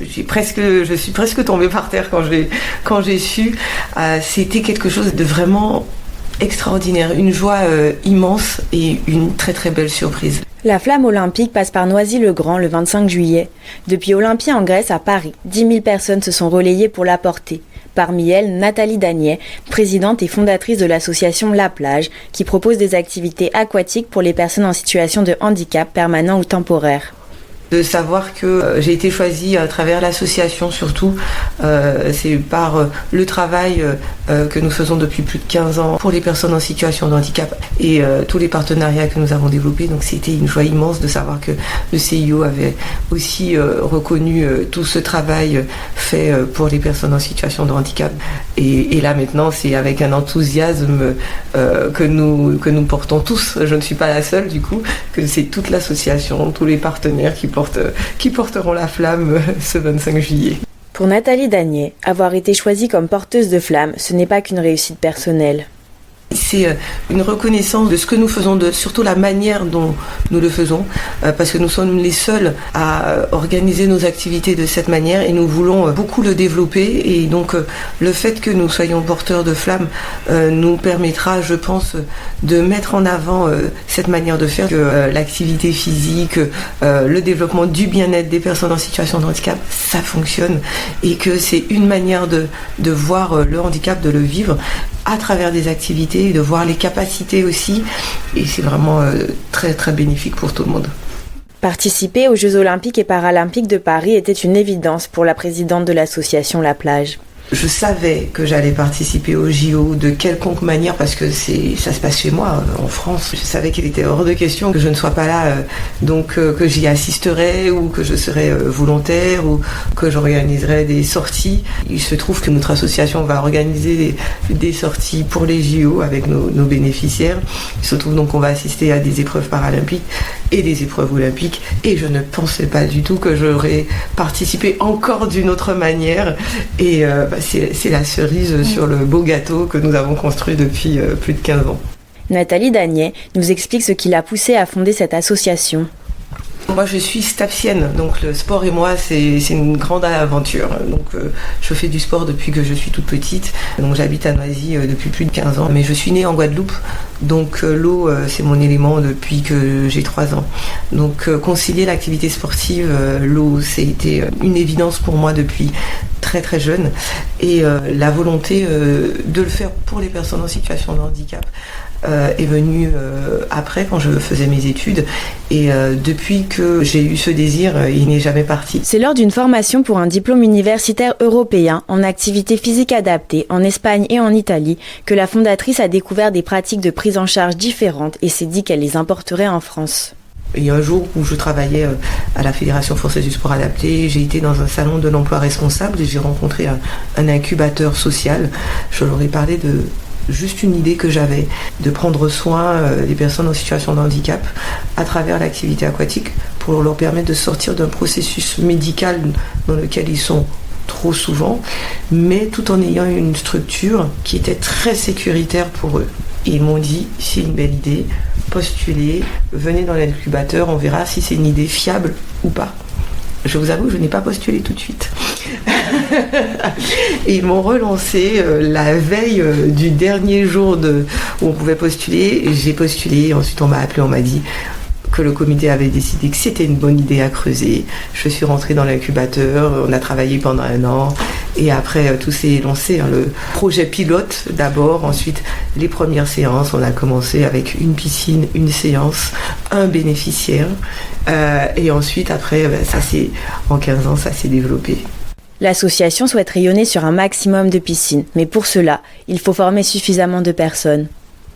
Je suis presque tombée par terre quand j'ai su. C'était quelque chose de vraiment extraordinaire, une joie immense et une très très belle surprise. La flamme olympique passe par Noisy-le-Grand le 25 juillet. Depuis Olympia en Grèce à Paris, 10 000 personnes se sont relayées pour la porter. Parmi elles, Nathalie Dagnet, présidente et fondatrice de l'association La Plage, qui propose des activités aquatiques pour les personnes en situation de handicap permanent ou temporaire. De savoir que j'ai été choisie à travers l'association surtout, c'est par le travail que nous faisons depuis plus de 15 ans pour les personnes en situation de handicap et tous les partenariats que nous avons développés. Donc c'était une joie immense de savoir que le CIO avait aussi reconnu tout ce travail fait pour les personnes en situation de handicap. Et là maintenant c'est avec un enthousiasme que nous portons tous. Je ne suis pas la seule du coup, que c'est toute l'association, tous les partenaires qui porteront la flamme ce 25 juillet. Pour Nathalie Dagnet, avoir été choisie comme porteuse de flamme, ce n'est pas qu'une réussite personnelle. C'est une reconnaissance de ce que nous faisons, surtout la manière dont nous le faisons, parce que nous sommes les seuls à organiser nos activités de cette manière et nous voulons beaucoup le développer. Et donc le fait que nous soyons porteurs de flammes nous permettra, je pense, de mettre en avant cette manière de faire, que l'activité physique, le développement du bien-être des personnes en situation de handicap, ça fonctionne et que c'est une manière de voir le handicap, de le vivre à travers des activités, de voir les capacités aussi, et c'est vraiment très très bénéfique pour tout le monde. Participer aux Jeux Olympiques et Paralympiques de Paris était une évidence pour la présidente de l'association La Plage. Je savais que j'allais participer au JO de quelconque manière parce que ça se passe chez moi, en France. Je savais qu'il était hors de question que je ne sois pas là, donc que j'y assisterais ou que je serais volontaire ou que j'organiserais des sorties. Il se trouve que notre association va organiser des sorties pour les JO avec nos bénéficiaires. Il se trouve donc qu'on va assister à des épreuves paralympiques et des épreuves olympiques et je ne pensais pas du tout que j'aurais participé encore d'une autre manière et c'est la cerise sur le beau gâteau que nous avons construit depuis plus de 15 ans. Nathalie Dagnet nous explique ce qui l'a poussée à fonder cette association. Moi je suis stapsienne, donc le sport et moi c'est une grande aventure. Donc je fais du sport depuis que je suis toute petite. Donc j'habite à Noisy depuis plus de 15 ans, mais je suis née en Guadeloupe. Donc l'eau c'est mon élément depuis que j'ai 3 ans. Donc concilier l'activité sportive, l'eau c'était une évidence pour moi depuis très très jeune et la volonté de le faire pour les personnes en situation de handicap est venue après quand je faisais mes études et depuis que j'ai eu ce désir, il n'est jamais parti. C'est lors d'une formation pour un diplôme universitaire européen en activité physique adaptée en Espagne et en Italie que la fondatrice a découvert des pratiques de prise en charge différentes et s'est dit qu'elle les importerait en France. Il y a un jour où je travaillais à la Fédération française du sport adapté, j'ai été dans un salon de l'emploi responsable et j'ai rencontré un incubateur social. Je leur ai parlé de juste une idée que j'avais, de prendre soin des personnes en situation de handicap à travers l'activité aquatique pour leur permettre de sortir d'un processus médical dans lequel ils sont trop souvent, mais tout en ayant une structure qui était très sécuritaire pour eux. Et ils m'ont dit, c'est une belle idée, postulez, venez dans l'incubateur, on verra si c'est une idée fiable ou pas. Je vous avoue, je n'ai pas postulé tout de suite. Et ils m'ont relancé la veille du dernier jour où on pouvait postuler. J'ai postulé, ensuite on m'a appelé, on m'a dit que le comité avait décidé que c'était une bonne idée à creuser. Je suis rentrée dans l'incubateur, on a travaillé pendant 1 an et après tout s'est lancé. Le projet pilote d'abord, ensuite les premières séances, on a commencé avec une piscine, une séance, un bénéficiaire et ensuite après, en 15 ans, ça s'est développé. L'association souhaite rayonner sur un maximum de piscines, mais pour cela, il faut former suffisamment de personnes.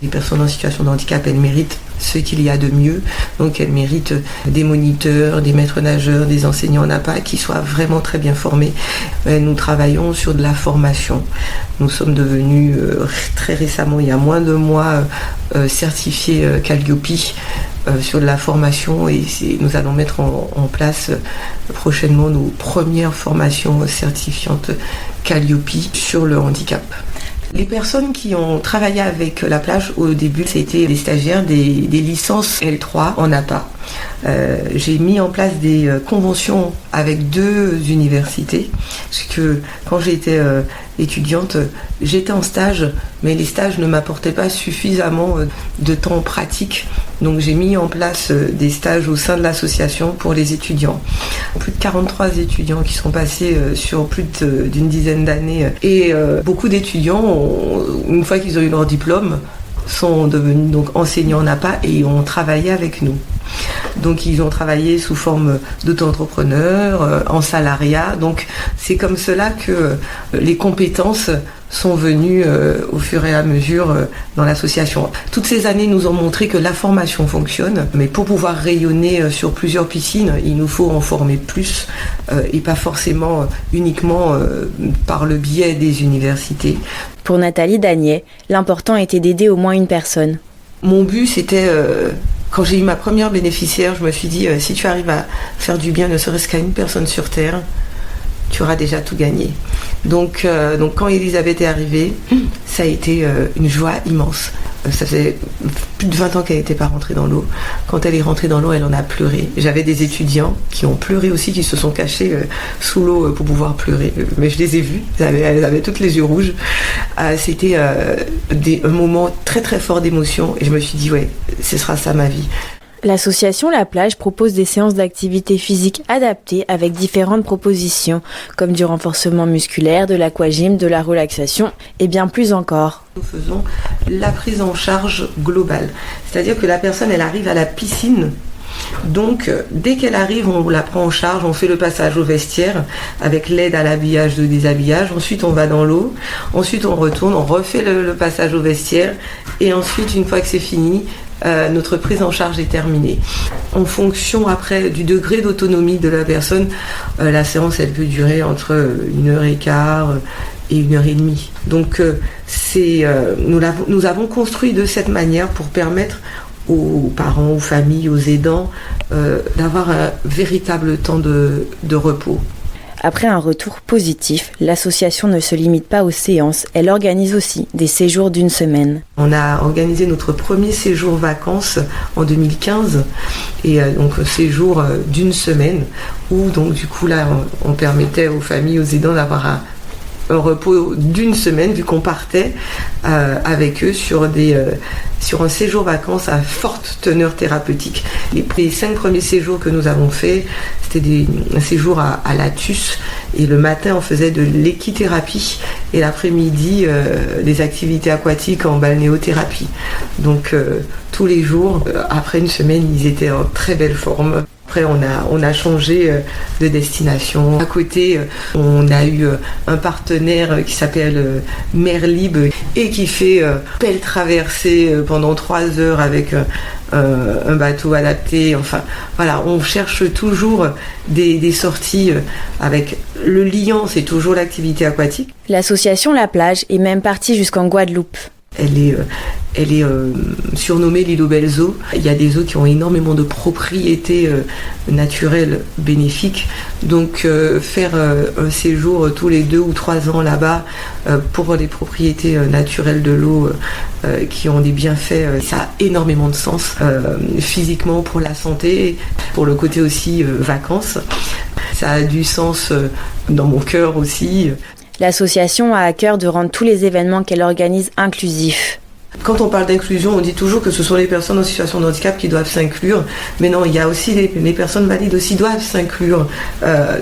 Les personnes en situation de handicap, elles méritent ce qu'il y a de mieux. Donc elles méritent des moniteurs, des maîtres nageurs, des enseignants en APA qui soient vraiment très bien formés. Nous travaillons sur de la formation. Nous sommes devenus très récemment, il y a moins de mois, certifiés Calliope sur de la formation et nous allons mettre en place prochainement nos premières formations certifiantes Calliope sur le handicap. Les personnes qui ont travaillé avec la plage au début, c'était des stagiaires des licences L3 en APA. J'ai mis en place des conventions avec 2 universités, parce que quand j'étais étudiante, j'étais en stage, mais les stages ne m'apportaient pas suffisamment de temps pratique. Donc j'ai mis en place des stages au sein de l'association pour les étudiants. Plus de 43 étudiants qui sont passés sur plus d'une dizaine d'années. Et beaucoup d'étudiants, une fois qu'ils ont eu leur diplôme, sont devenus donc enseignants en APA et ont travaillé avec nous. Donc ils ont travaillé sous forme d'auto-entrepreneurs, en salariat. Donc c'est comme cela que les compétences sont venues au fur et à mesure dans l'association. Toutes ces années nous ont montré que la formation fonctionne, mais pour pouvoir rayonner sur plusieurs piscines, il nous faut en former plus et pas forcément uniquement par le biais des universités. Pour Nathalie Danier, l'important était d'aider au moins une personne. Mon but, c'était, quand j'ai eu ma première bénéficiaire, je me suis dit, si tu arrives à faire du bien, ne serait-ce qu'à une personne sur Terre, tu auras déjà tout gagné. Donc quand Elisabeth est arrivée, ça a été une joie immense. Ça faisait plus de 20 ans qu'elle n'était pas rentrée dans l'eau. Quand elle est rentrée dans l'eau, elle en a pleuré. J'avais des étudiants qui ont pleuré aussi, qui se sont cachés sous l'eau pour pouvoir pleurer. Mais je les ai vus, elles avaient toutes les yeux rouges. C'était un moment très très fort d'émotion et je me suis dit, ouais, ce sera ça ma vie. L'association La Plage propose des séances d'activité physique adaptées avec différentes propositions, comme du renforcement musculaire, de l'aquagym, de la relaxation et bien plus encore. Nous faisons la prise en charge globale, c'est-à-dire que la personne, elle arrive à la piscine. Donc, dès qu'elle arrive, on la prend en charge, on fait le passage au vestiaire avec l'aide à l'habillage, de déshabillage. Ensuite, on va dans l'eau. Ensuite, on retourne, on refait le passage au vestiaire. Et ensuite, une fois que c'est fini, notre prise en charge est terminée. En fonction après du degré d'autonomie de la personne, la séance elle peut durer entre 1h15 et 1h30. Donc nous avons construit de cette manière pour permettre aux parents, aux familles, aux aidants d'avoir un véritable temps de repos. Après un retour positif, l'association ne se limite pas aux séances, elle organise aussi des séjours d'1 semaine. On a organisé notre premier séjour vacances en 2015 et donc séjour d'1 semaine où donc du coup là on permettait aux familles, aux aidants d'avoir un repos d'1 semaine vu qu'on partait avec eux sur un séjour vacances à forte teneur thérapeutique. Les 5 premiers séjours que nous avons faits, c'était un séjour à Latus et le matin on faisait de l'équithérapie et l'après-midi des activités aquatiques en balnéothérapie. Donc tous les jours, après 1 semaine, ils étaient en très belle forme. Après, on a changé de destination. À côté, on a eu un partenaire qui s'appelle Merlib et qui fait belle traversée pendant 3 heures avec un bateau adapté. Enfin, voilà, on cherche toujours des sorties avec le liant, c'est toujours l'activité aquatique. L'association La Plage est même partie jusqu'en Guadeloupe. Elle est surnommée l'île aux belles eaux. Il y a des eaux qui ont énormément de propriétés naturelles bénéfiques. Donc faire un séjour tous les 2 ou 3 ans là-bas pour les propriétés naturelles de l'eau qui ont des bienfaits, ça a énormément de sens physiquement pour la santé, pour le côté aussi vacances. Ça a du sens dans mon cœur aussi. L'association a à cœur de rendre tous les événements qu'elle organise inclusifs. Quand on parle d'inclusion, on dit toujours que ce sont les personnes en situation de handicap qui doivent s'inclure. Mais non, il y a aussi les personnes valides aussi doivent s'inclure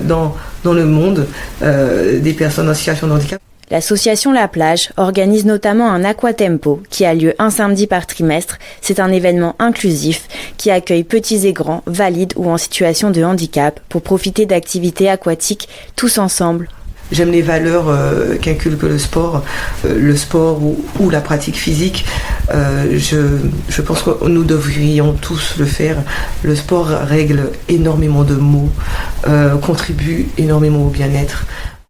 dans le monde des personnes en situation de handicap. L'association La Plage organise notamment un aquatempo qui a lieu un samedi par trimestre. C'est un événement inclusif qui accueille petits et grands, valides ou en situation de handicap pour profiter d'activités aquatiques tous ensemble. J'aime les valeurs qu'inculque le sport ou la pratique physique. Je pense que nous devrions tous le faire. Le sport règle énormément de maux, contribue énormément au bien-être.